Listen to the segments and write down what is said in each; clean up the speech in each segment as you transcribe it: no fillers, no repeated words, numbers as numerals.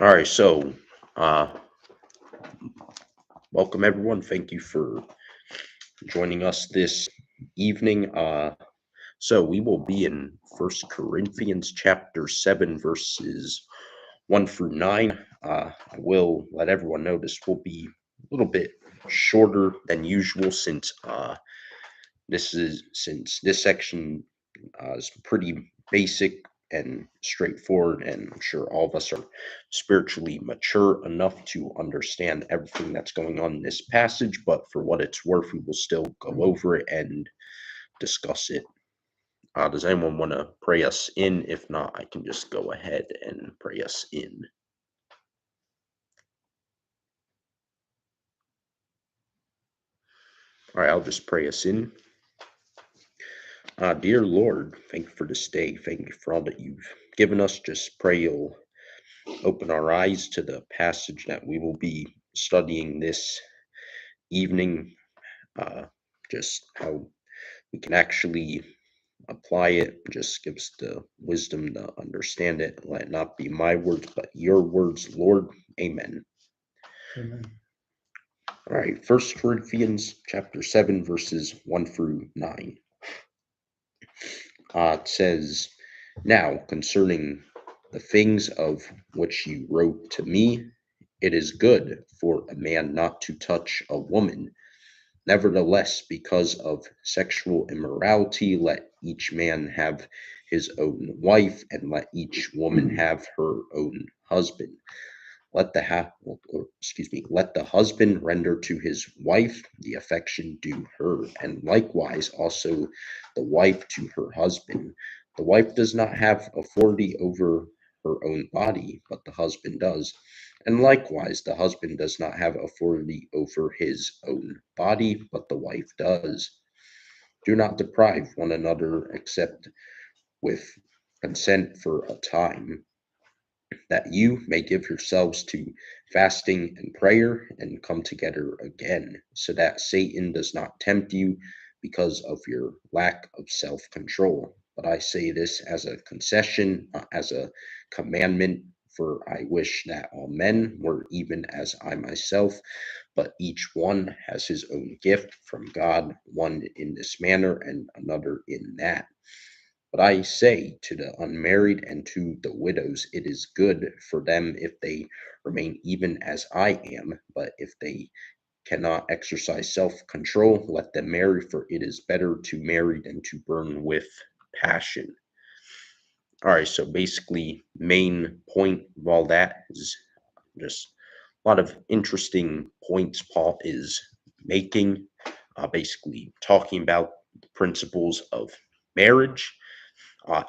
All right, so uh, welcome everyone. Thank you for joining us this evening. So we will be in First Corinthians chapter 7, verses 1 through 9. I will let everyone know this will be a little bit shorter than usual since this section is pretty basic and straightforward, and I'm sure all of us are spiritually mature enough to understand everything that's going on in this passage. But for what it's worth, we will still go over it and discuss it. Does anyone want to pray us in? If not, I can just go ahead and pray us in. All right, I'll just pray us in. Dear Lord, thank you for this day. Thank you for all that you've given us. Just pray you'll open our eyes to the passage that we will be studying this evening, uh, just how we can actually apply it. Just give us the wisdom to understand it. Let it not be my words, but your words, Lord. Amen. Amen. All right, First Corinthians chapter 7, verses 1 through 9. It says, "Now concerning the things of which you wrote to me, it is good for a man not to touch a woman. Nevertheless, because of sexual immorality, let each man have his own wife, and let each woman have her own husband. Let the husband render to his wife the affection due her, and likewise also the wife to her husband. The wife does not have authority over her own body, but the husband does. And likewise, the husband does not have authority over his own body, but the wife does. Do not deprive one another except with consent for a time, that you may give yourselves to fasting and prayer and come together again, so that Satan does not tempt you because of your lack of self control. But I say this as a concession, not as a commandment, for I wish that all men were even as I myself, but each one has his own gift from God, one in this manner and another in that. But I say to the unmarried and to the widows, it is good for them if they remain even as I am. But if they cannot exercise self control, let them marry, for it is better to marry than to burn with passion." All right, so basically, main point of all that is just a lot of interesting points Paul is making, basically talking about the principles of marriage,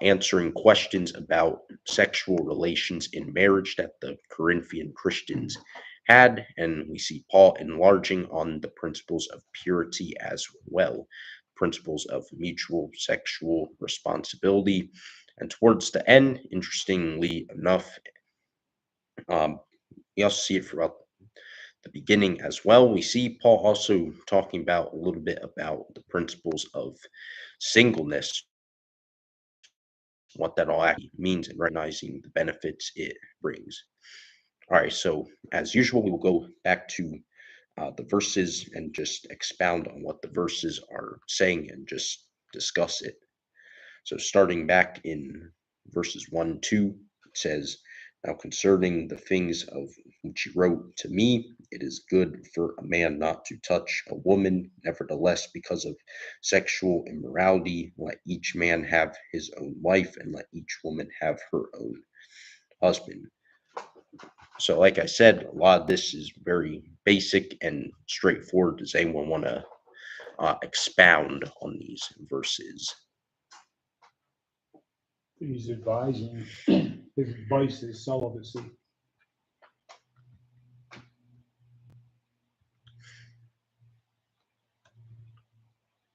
answering questions about sexual relations in marriage that the Corinthian Christians had. And we see Paul enlarging on the principles of purity as well, principles of mutual sexual responsibility. And towards the end, interestingly enough, um, we also see it throughout the beginning as well. We see Paul also talking about a little bit about the principles of singleness, what that all actually means, and recognizing the benefits it brings. All right, so as usual, we will go back to the verses and just expound on what the verses are saying and just discuss it. So, starting back in verses 1 2, it says, "Now concerning the things of which he wrote to me, it is good for a man not to touch a woman. Nevertheless, because of sexual immorality, let each man have his own wife, and let each woman have her own husband." So, like I said, a lot of this is very basic and straightforward. Does anyone want to expound on these verses? He's advising his advice is celibacy.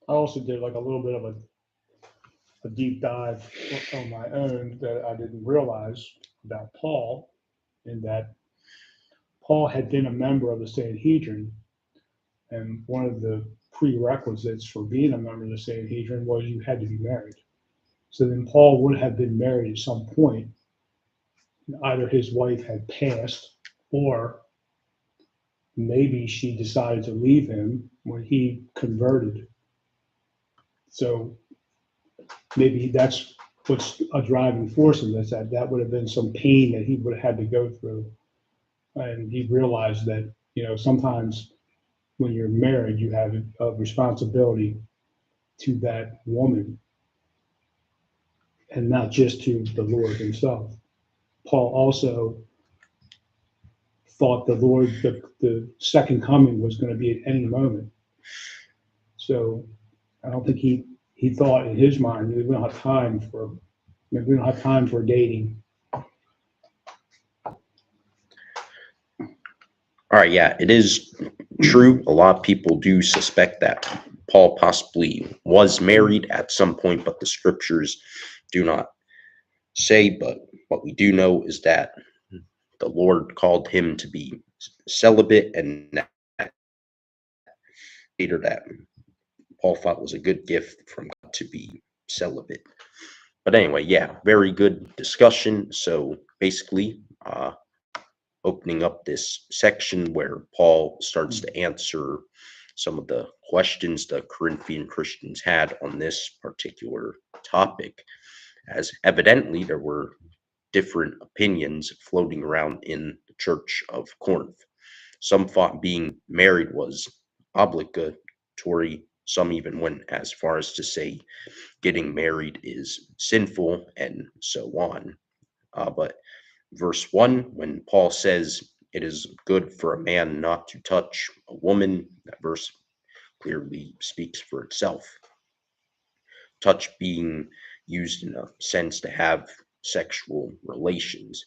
I also did like a little bit of a deep dive on my own that I didn't realize about Paul, in that Paul had been a member of the Sanhedrin, and one of the prerequisites for being a member of the Sanhedrin was you had to be married. So then Paul would have been married at some point, either his wife had passed, or maybe she decided to leave him when he converted. So maybe that's what's a driving force in this, that that would have been some pain that he would have had to go through. And he realized that, sometimes when you're married, you have a responsibility to that woman and not just to the Lord himself. Paul also thought the second coming was going to be at any moment. So I don't think he thought in his mind, we don't have time for dating. All right, yeah, it is true. A lot of people do suspect that Paul possibly was married at some point, but the scriptures do not say. But what we do know is that the Lord called him to be celibate, and that later that Paul thought was a good gift from God to be celibate. But anyway, yeah, very good discussion. So basically, opening up this section where Paul starts to answer some of the questions the Corinthian Christians had on this particular topic, as evidently there were different opinions floating around in the church of Corinth. Some thought being married was obligatory. Some even went as far as to say getting married is sinful, and so on. But verse 1, when Paul says it is good for a man not to touch a woman, that verse clearly speaks for itself. Touch being used in a sense to have sexual relations.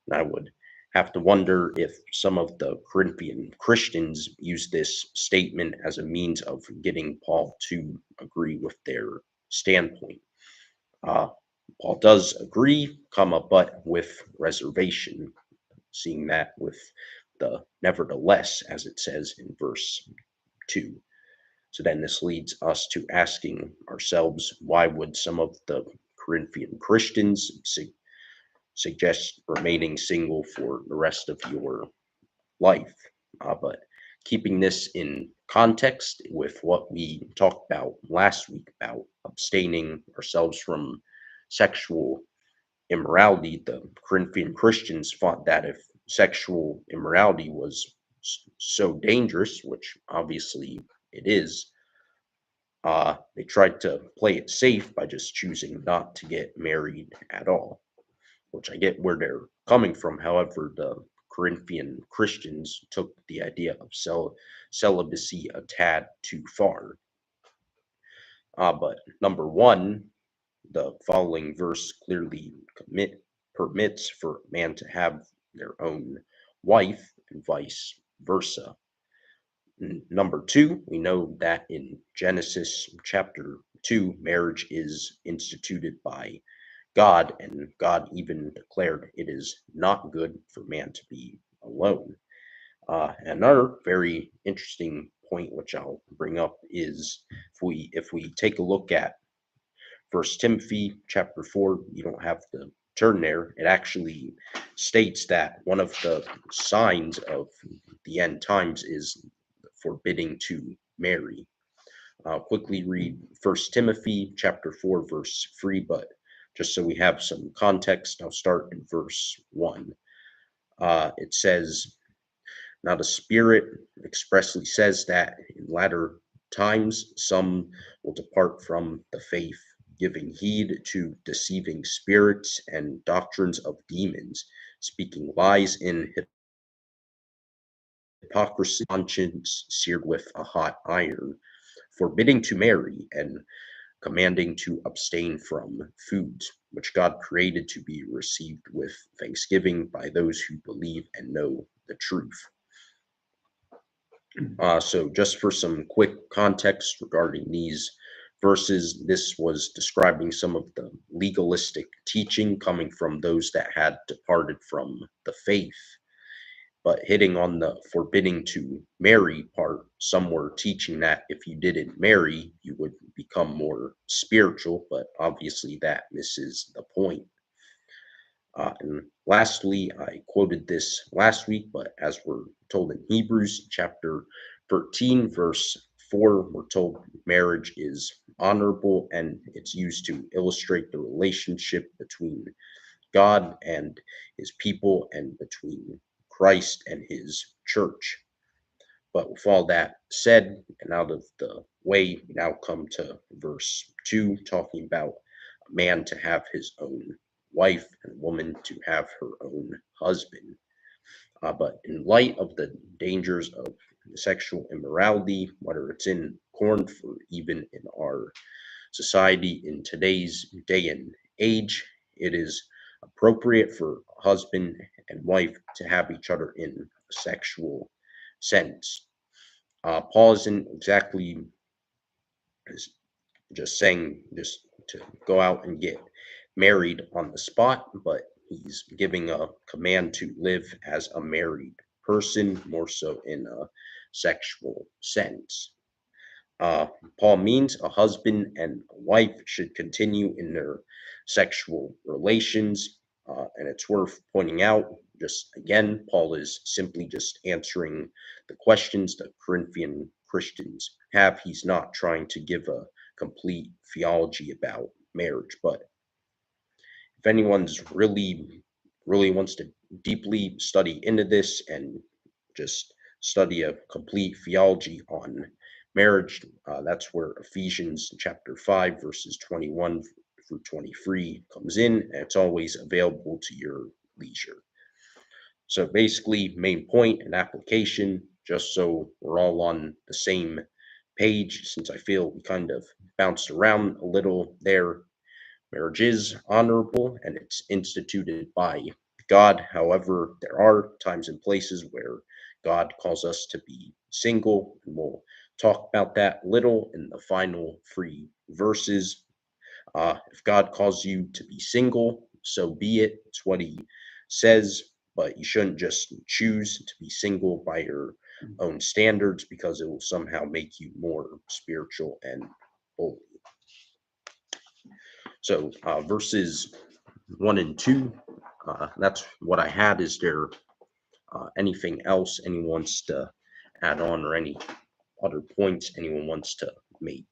And I would have to wonder if some of the Corinthian Christians use this statement as a means of getting Paul to agree with their standpoint. Uh, Paul does agree, but with reservation, seeing that with the nevertheless, as it says in verse 2. So then this leads us to asking ourselves, why would some of the Corinthian Christians suggest remaining single for the rest of your life? But keeping this in context with what we talked about last week about abstaining ourselves from sexual immorality, the Corinthian Christians thought that if sexual immorality was so dangerous, which obviously it is, they tried to play it safe by just choosing not to get married at all, which I get where they're coming from. However, the Corinthian Christians took the idea of celibacy a tad too far. But number one, the following verse clearly permits for a man to have their own wife and vice versa. Number two, we know that in Genesis chapter 2, marriage is instituted by God, and God even declared it is not good for man to be alone. Another very interesting point, which I'll bring up, is if we take a look at First Timothy chapter 4, you don't have to turn there. It actually states that one of the signs of the end times is forbidding to marry. I'll quickly read First Timothy chapter 4, verse 3, but just so we have some context, I'll start in verse 1. It says, now the Spirit expressly says that in latter times some will depart from the faith, giving heed to deceiving spirits and doctrines of demons, speaking lies in hypocrisy, conscience seared with a hot iron, forbidding to marry, and commanding to abstain from foods which God created to be received with thanksgiving by those who believe and know the truth. So just for some quick context regarding these verses, this was describing some of the legalistic teaching coming from those that had departed from the faith. But hitting on the forbidding to marry part, some were teaching that if you didn't marry, you would become more spiritual, but obviously that misses the point. And lastly, I quoted this last week, but as we're told in Hebrews chapter 13, verse 4, we're told marriage is honorable and it's used to illustrate the relationship between God and his people and between Christ and his church. But with all that said and out of the way, we now come to verse 2, talking about a man to have his own wife and a woman to have her own husband. But in light of the dangers of sexual immorality, whether it's in Corinth or even in our society in today's day and age, it is appropriate for husband and wife to have each other in a sexual sense. Paul isn't exactly just saying just to go out and get married on the spot, but he's giving a command to live as a married person, more so in a sexual sense. Uh, Paul means a husband and a wife should continue in their sexual relations. And it's worth pointing out, just again, Paul is simply just answering the questions that Corinthian Christians have. He's not trying to give a complete theology about marriage. But if anyone's really wants to deeply study into this and just study a complete theology on marriage, that's where Ephesians chapter 5, verses 21 through 23 comes in, and it's always available to your leisure. So basically, main point and application, just so we're all on the same page, since I feel we kind of bounced around a little there. Marriage is honorable and it's instituted by God. However, there are times and places where God calls us to be single, and we'll talk about that little in the final three verses. If God calls you to be single, so be it. It's what he says, but you shouldn't just choose to be single by your own standards because it will somehow make you more spiritual and holy. So verses 1 and 2, that's what I had. Is there anything else anyone wants to add on or any other points anyone wants to make?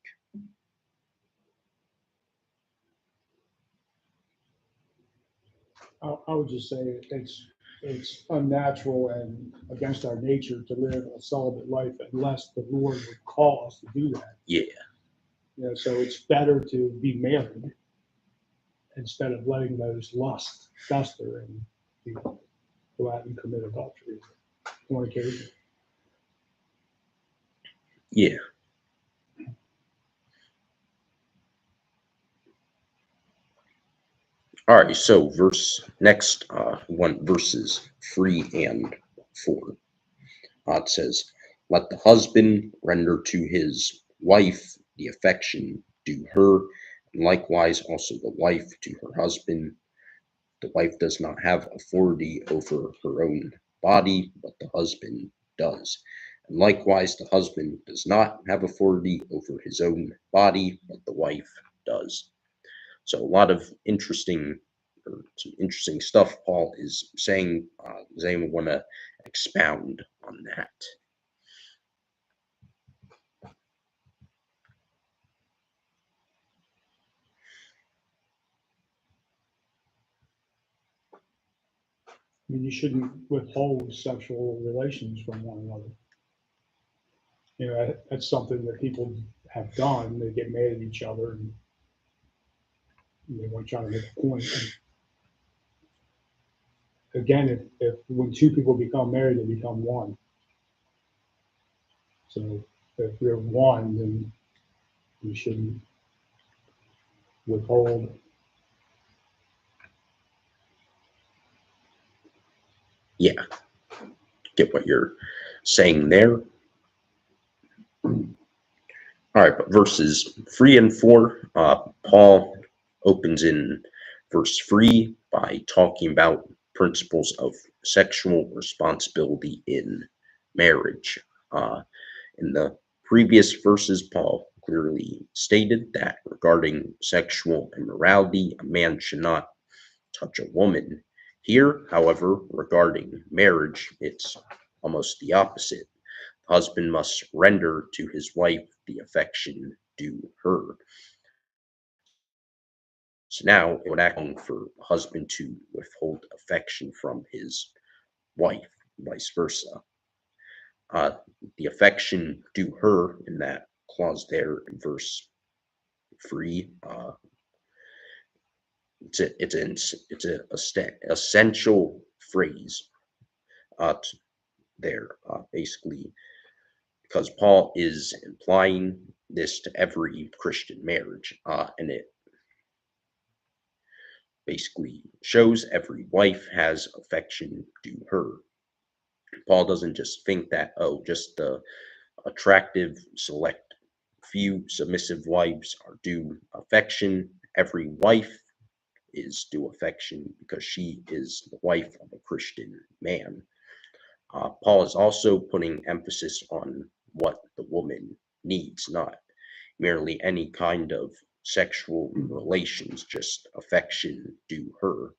I would just say it's unnatural and against our nature to live a celibate life unless the Lord would call us to do that. Yeah, So it's better to be married instead of letting those lust fester and go out and commit adultery, fornication. yeah. All right, so next one, verses 3 and 4. It says, "Let the husband render to his wife the affection due her, and likewise also the wife to her husband. The wife does not have authority over her own body, but the husband does. And likewise, the husband does not have authority over his own body, but the wife does." So a lot of some interesting stuff Paul is saying. Does anyone want to expound on that? I mean, you shouldn't withhold sexual relations from one another. That's something that people have done. They get mad at each other and they want to try to make a point. And again, if when two people become married, they become one. So if you're one, then you shouldn't withhold. Yeah, get what you're saying there. All right, but verses 3 and 4, Paul opens in verse 3 by talking about principles of sexual responsibility in marriage. In the previous verses, Paul clearly stated that regarding sexual immorality, a man should not touch a woman. Here, however, regarding marriage, it's almost the opposite. The husband must render to his wife the affection due her. So now it would act wrong for a husband to withhold affection from his wife, vice versa. Uh, the affection due her in that clause there in verse 3, it's a essential phrase there, basically, because Paul is implying this to every Christian marriage, and it basically shows every wife has affection due her. Paul doesn't just think that, oh, just the attractive, select few submissive wives are due affection. Every wife is due affection because she is the wife of a Christian man. Paul is also putting emphasis on what the woman needs, not merely any kind of sexual relations, just affection due her.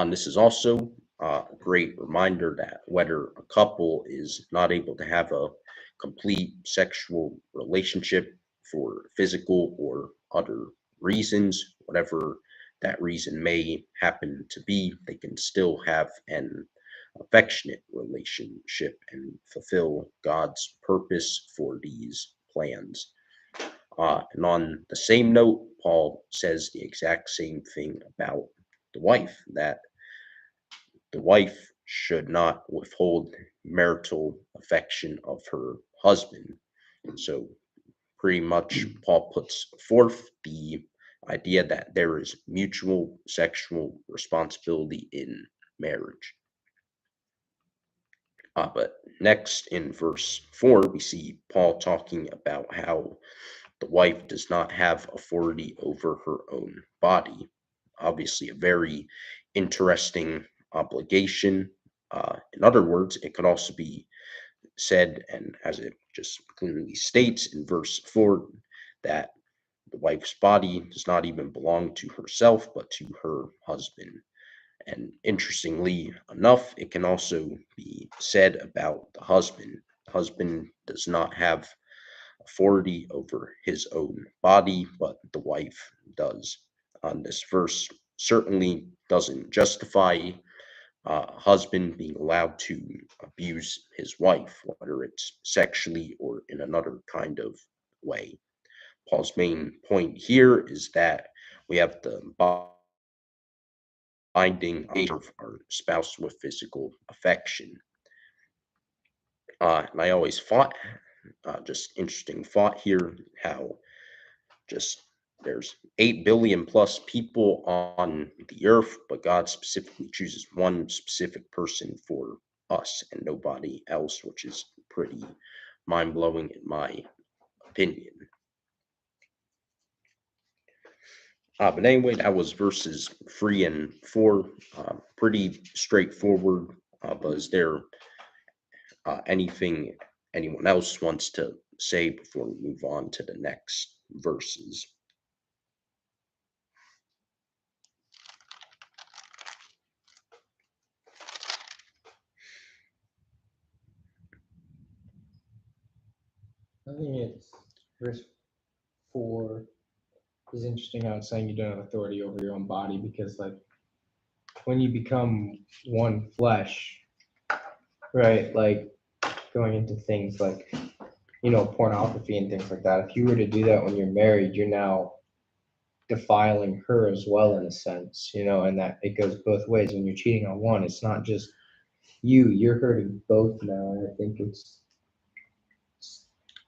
This is also a great reminder that whether a couple is not able to have a complete sexual relationship for physical or other reasons, whatever that reason may happen to be, they can still have an affectionate relationship and fulfill God's purpose for these plans. And on the same note, Paul says the exact same thing about the wife, that the wife should not withhold marital affection of her husband. And so, pretty much, Paul puts forth the idea that there is mutual sexual responsibility in marriage. But next in verse 4, we see Paul talking about how the wife does not have authority over her own body. Obviously, a very interesting obligation. In other words, it could also be said, and as it just clearly states in verse 4, that the wife's body does not even belong to herself, but to her husband. And interestingly enough, it can also be said about the husband. The husband does not have authority over his own body, but the wife does. This verse certainly doesn't justify a husband being allowed to abuse his wife, whether it's sexually or in another kind of way. Paul's main point here is that we have the binding of our spouse with physical affection. And I always thought, just interesting thought here, how just there's 8 billion plus people on the earth, but God specifically chooses one specific person for us and nobody else, which is pretty mind blowing in my opinion. But anyway, that was verses 3 and 4. Pretty straightforward. But is there anything anyone else wants to say before we move on to the next verses? I think it's verse 4 is interesting how it's saying you don't have authority over your own body because, like, when you become one flesh, right? Like, going into things like, pornography and things like that. If you were to do that when you're married, you're now defiling her as well, in a sense, and that it goes both ways. When you're cheating on one, it's not just you're hurting both now. And I think it's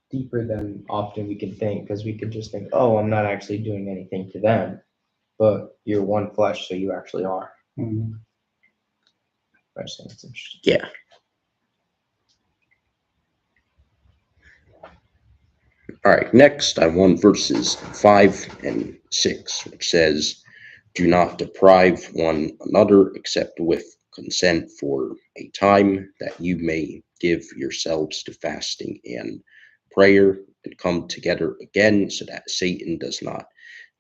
deeper than often we can think, because we could just think, oh, I'm not actually doing anything to them, but you're one flesh, so you actually are. Mhm. I just think it's interesting. Yeah. All right, next I want verses 5 and 6, which says, do not deprive one another except with consent for a time, that you may give yourselves to fasting and prayer and come together again, so that Satan does not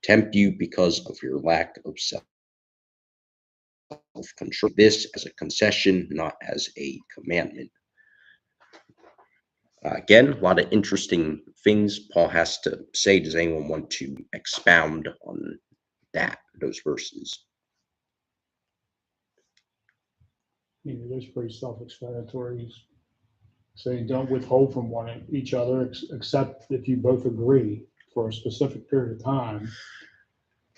tempt you because of your lack of self self-control. This as a concession, not as a commandment. Again, a lot of interesting things Paul has to say. Does anyone want to expound on those verses? It is pretty self-explanatory. He's saying don't withhold from each other except if you both agree for a specific period of time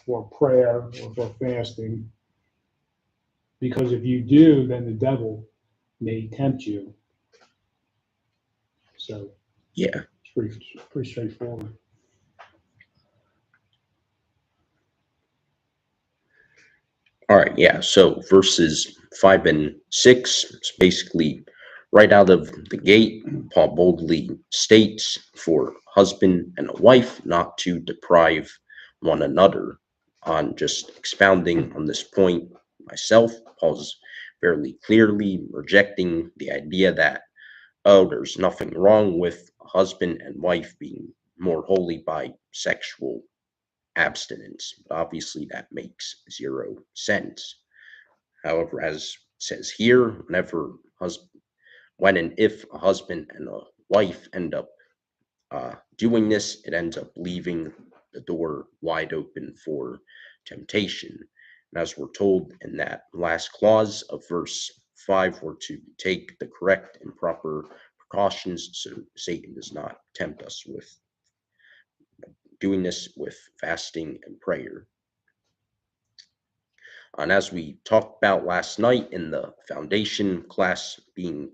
for prayer or for fasting. Because if you do, then the devil may tempt you. So Yeah. it's pretty straightforward. All right, yeah. So verses 5 and 6, it's basically right out of the gate. Paul boldly states for husband and a wife not to deprive one another. On just expounding on this point myself, Paul's fairly clearly rejecting the idea that, oh, there's nothing wrong with a husband and wife being more holy by sexual abstinence. Obviously, that makes zero sense. However, as it says here, when and if a husband and a wife end up doing this, it ends up leaving the door wide open for temptation. And as we're told in that last clause of verse 5, we're to take the correct and proper precautions so Satan does not tempt us with doing this with fasting and prayer. And as we talked about last night in the foundation class, being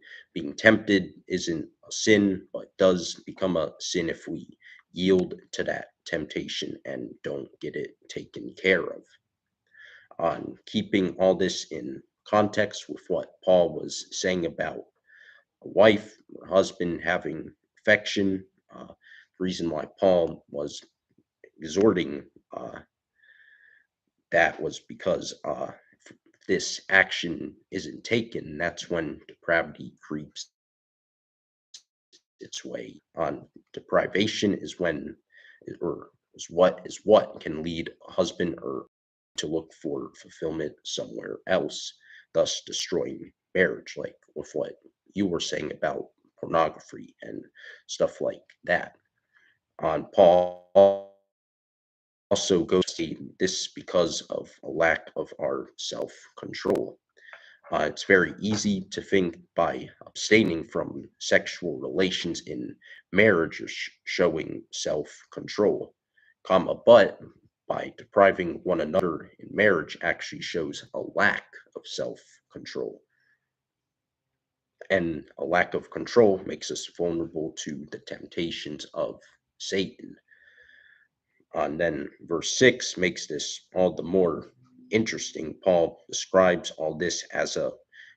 tempted isn't a sin, but does become a sin if we yield to that temptation and don't get it taken care of. On keeping all this in context with what Paul was saying about a wife or husband having affection, the reason why Paul was exhorting that was because if this action isn't taken, that's when depravity creeps its way on. Deprivation is when, or is what can lead a husband or to look for fulfillment somewhere else, thus destroying marriage, like with what you were saying about pornography and stuff like that. On Paul also goes to this because of a lack of our self-control. It's very easy to think by abstaining from sexual relations in marriage or showing self-control, but by depriving one another in marriage actually shows a lack of self-control. And a lack of control makes us vulnerable to the temptations of Satan. And then verse 6 makes this all the more interesting. Paul describes all this as a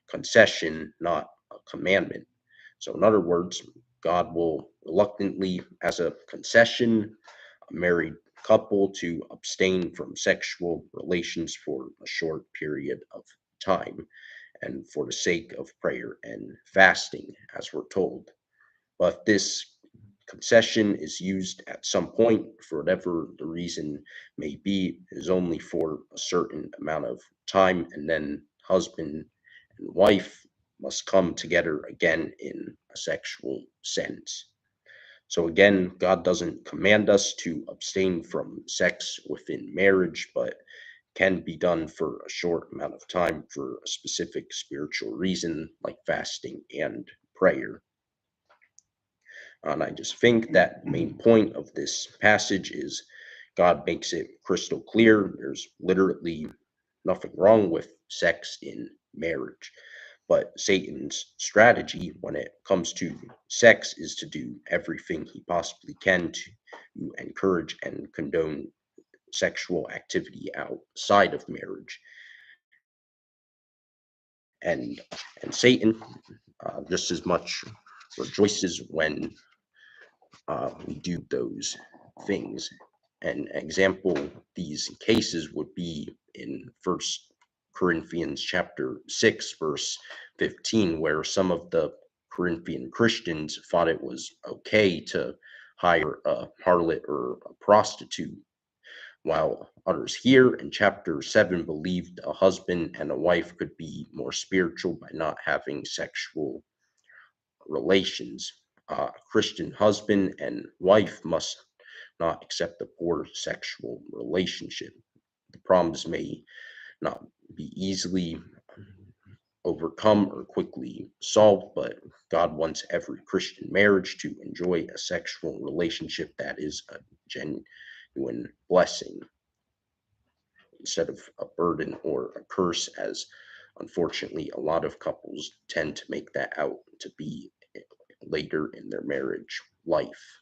concession, not a commandment. So, in other words, God will reluctantly, as a concession, a married couple to abstain from sexual relations for a short period of time and for the sake of prayer and fasting, as we're told. But this concession is used at some point for whatever the reason may be, is only for a certain amount of time, and then husband and wife must come together again in a sexual sense. So again, God doesn't command us to abstain from sex within marriage, but can be done for a short amount of time for a specific spiritual reason like fasting and prayer. And I just think that the main point of this passage is God makes it crystal clear there's literally nothing wrong with sex in marriage. But Satan's strategy when it comes to sex is to do everything he possibly can to encourage and condone sexual activity outside of marriage. And Satan just as much rejoices when we do those things. An example these cases would be in First Corinthians chapter 6, verse 15, where some of the Corinthian Christians thought it was okay to hire a harlot or a prostitute while others here in chapter 7 believed a husband and a wife could be more spiritual by not having sexual relations. A Christian husband and wife must not accept a poor sexual relationship. The problems may not be easily overcome or quickly solved, but God wants every Christian marriage to enjoy a sexual relationship that is a genuine blessing instead of a burden or a curse, as unfortunately a lot of couples tend to make that out to be later in their marriage life.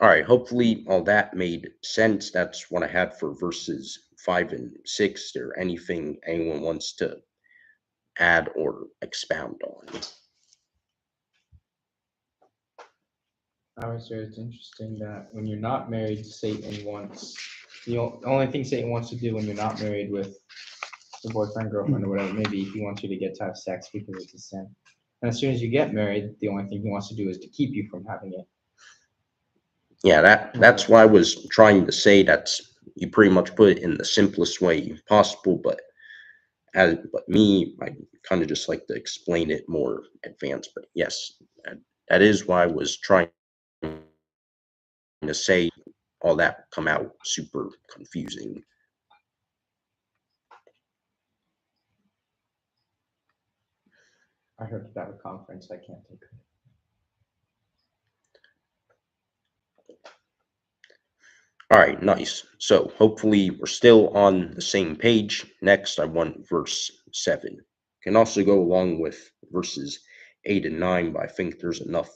All right, hopefully all that made sense. That's what I had for verses 5 and 6. Is there anything anyone wants to add or expound on? I would say it's interesting that when you're not married, Satan wants, the only thing Satan wants to do when you're not married with your boyfriend, girlfriend, or whatever it may be, he wants you to get to have sex because it's a sin. And as soon as you get married, the only thing he wants to do is to keep you from having it. Yeah, that's what I was trying to say. That's, you pretty much put it in the simplest way possible, but me, I kind of just like to explain it more advanced. But yes, that is why I was trying to say all that come out super confusing. I heard about a conference, I can't take it. All right, nice. So hopefully we're still on the same page. Next, I want verse 7. Can also go along with verses 8 and 9, but I think there's enough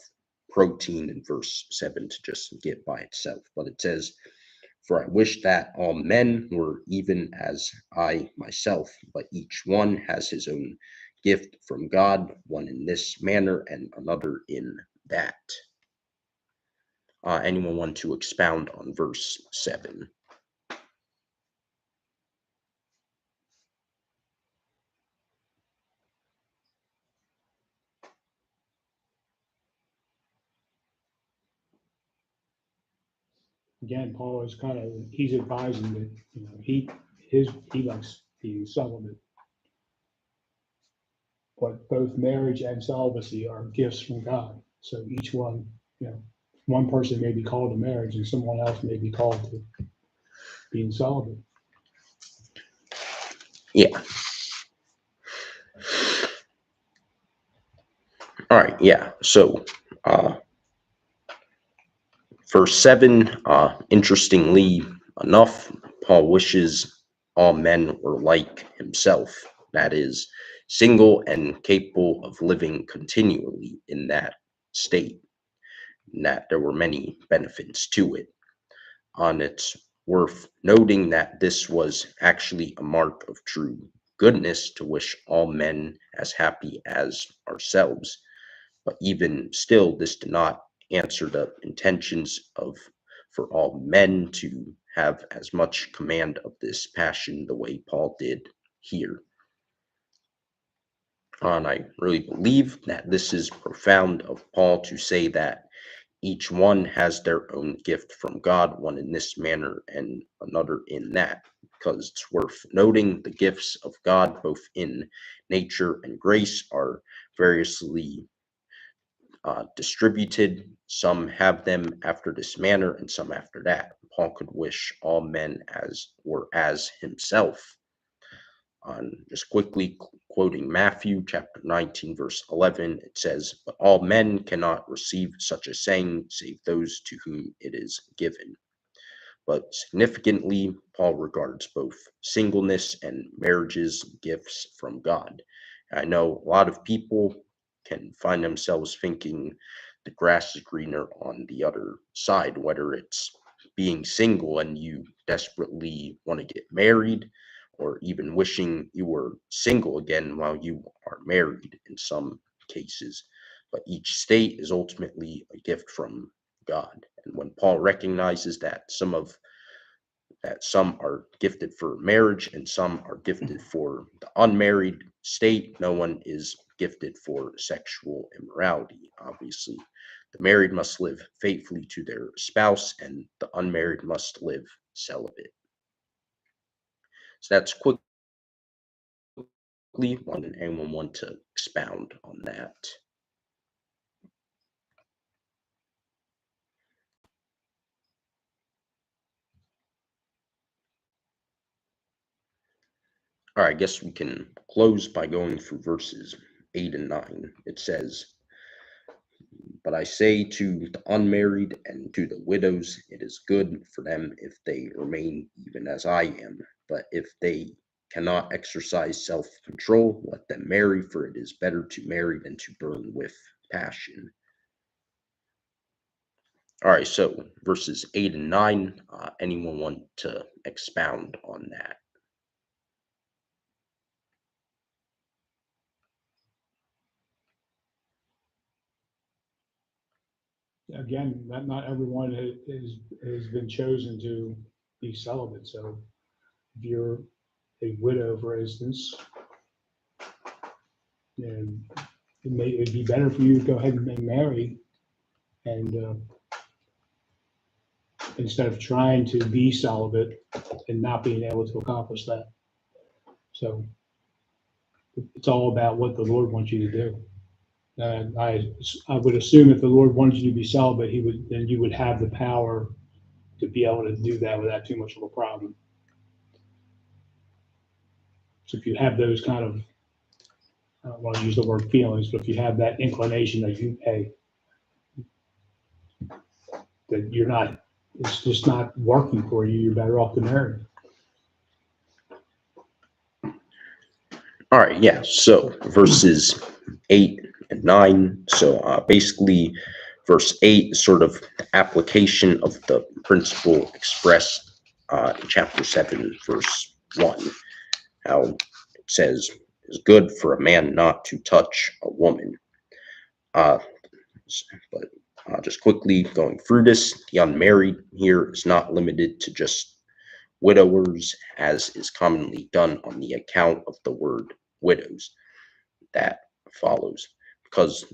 protein in verse 7 to just get by itself. But it says, "For I wish that all men were even as I myself, but each one has his own gift from God, one in this manner and another in that." Anyone want to expound on verse 7? Again, Paul is he's advising that, he likes being celibate. But both marriage and celibacy are gifts from God. So each one, one person may be called to marriage and someone else may be called to being celibate. Yeah. All right. Yeah. So, verse 7, interestingly enough, Paul wishes all men were like himself, that is, single and capable of living continually in that state, and that there were many benefits to it. It's worth noting that this was actually a mark of true goodness to wish all men as happy as ourselves. But even still, this did not answer the intentions of for all men to have as much command of this passion the way Paul did here. And I really believe that this is profound of Paul to say that each one has their own gift from God, one in this manner and another in that, because it's worth noting the gifts of God, both in nature and grace, are variously distributed. Some have them after this manner and some after that. Paul could wish all men as himself. Just quickly quoting Matthew chapter 19, verse 11, it says, "But all men cannot receive such a saying, save those to whom it is given." But significantly, Paul regards both singleness and marriages gifts from God. I know a lot of people can find themselves thinking the grass is greener on the other side, whether it's being single and you desperately want to get married, or even wishing you were single again while you are married in some cases. But each state is ultimately a gift from God. And when Paul recognizes that some are gifted for marriage and some are gifted for the unmarried state, no one is gifted for sexual immorality. Obviously, The married must live faithfully to their spouse, and the unmarried must live celibate. So that's quickly one. Anyone want to expound on that? All right, I guess we can close by going through verses 8 and 9. It says, "But I say to the unmarried and to the widows, it is good for them if they remain even as I am. But if they cannot exercise self-control, let them marry, for it is better to marry than to burn with passion." All right, so verses 8 and 9, anyone want to expound on that? Again, not everyone has been chosen to be celibate. So if you're a widow, for instance, and it'd be better for you to go ahead and marry, and instead of trying to be celibate and not being able to accomplish that. So it's all about what the Lord wants you to do. And I would assume if the Lord wanted you to be celibate, then you would have the power to be able to do that without too much of a problem. So if you have those kind of, I don't want to use the word feelings, but if you have that inclination that that you're not, it's just not working for you, you're better off to marry. All right, yeah. So verses 8 and 9. So basically, verse 8 is sort of the application of the principle expressed in chapter 7, verse 1. How it says, "It's good for a man not to touch a woman." Uh, but just quickly going through this, the unmarried here is not limited to just widowers, as is commonly done on the account of the word widows that follows, because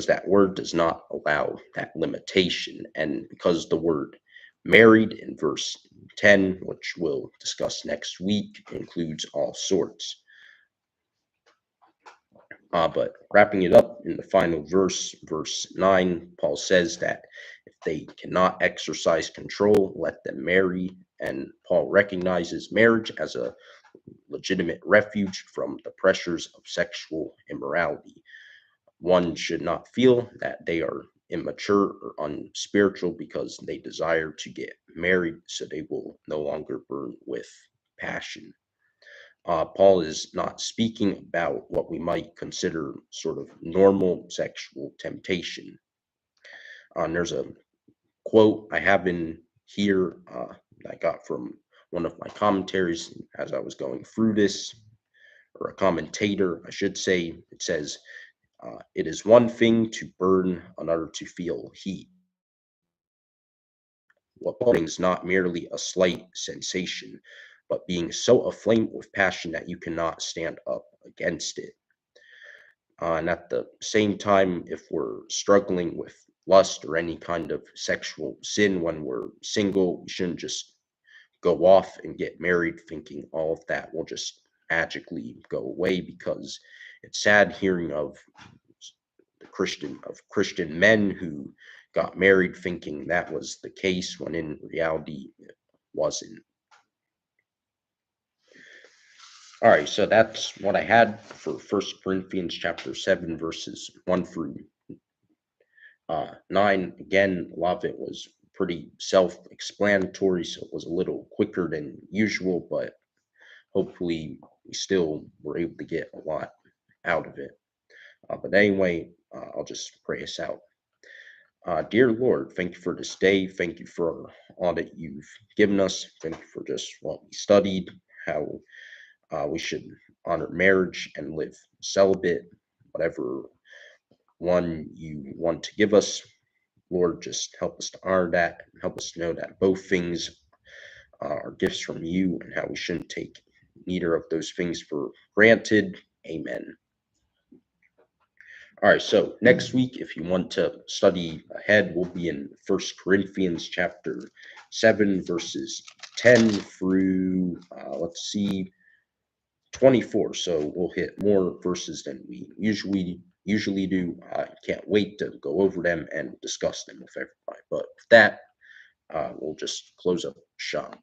that word does not allow that limitation, and because the word married in verse 10, which we'll discuss next week, includes all sorts. But wrapping it up in the final verse, verse 9, Paul says that if they cannot exercise control, let them marry. And Paul recognizes marriage as a legitimate refuge from the pressures of sexual immorality. One should not feel that they are immature or unspiritual because they desire to get married, so they will no longer burn with passion. Paul is not speaking about what we might consider sort of normal sexual temptation. And there's a quote I have in here that I got from one of my commentaries as I was going through this, or a commentator, I should say. It says, "It is one thing to burn, another to feel heat. What burning is not merely a slight sensation, but being so aflame with passion that you cannot stand up against it." And at the same time, if we're struggling with lust or any kind of sexual sin when we're single, we shouldn't just go off and get married thinking all of that will just magically go away, because it's sad hearing of Christian men who got married thinking that was the case when in reality it wasn't. All right, so that's what I had for 1 Corinthians chapter 7 verses 1 through 9. Again, a lot of it was pretty self-explanatory, so it was a little quicker than usual, but hopefully we still were able to get a lot out of it. But anyway, I'll just pray us out. Dear Lord, thank you for this day. Thank you for all that you've given us. Thank you for just what we studied, how we should honor marriage and live celibate, whatever one you want to give us. Lord, just help us to honor that, and help us to know that both things are gifts from you, and how we shouldn't take neither of those things for granted. Amen. All right, so next week, if you want to study ahead, we'll be in 1 Corinthians chapter 7, verses 10 through, let's see, 24. So we'll hit more verses than we usually do. Can't wait to go over them and discuss them with everybody. But with that, we'll just close up shop.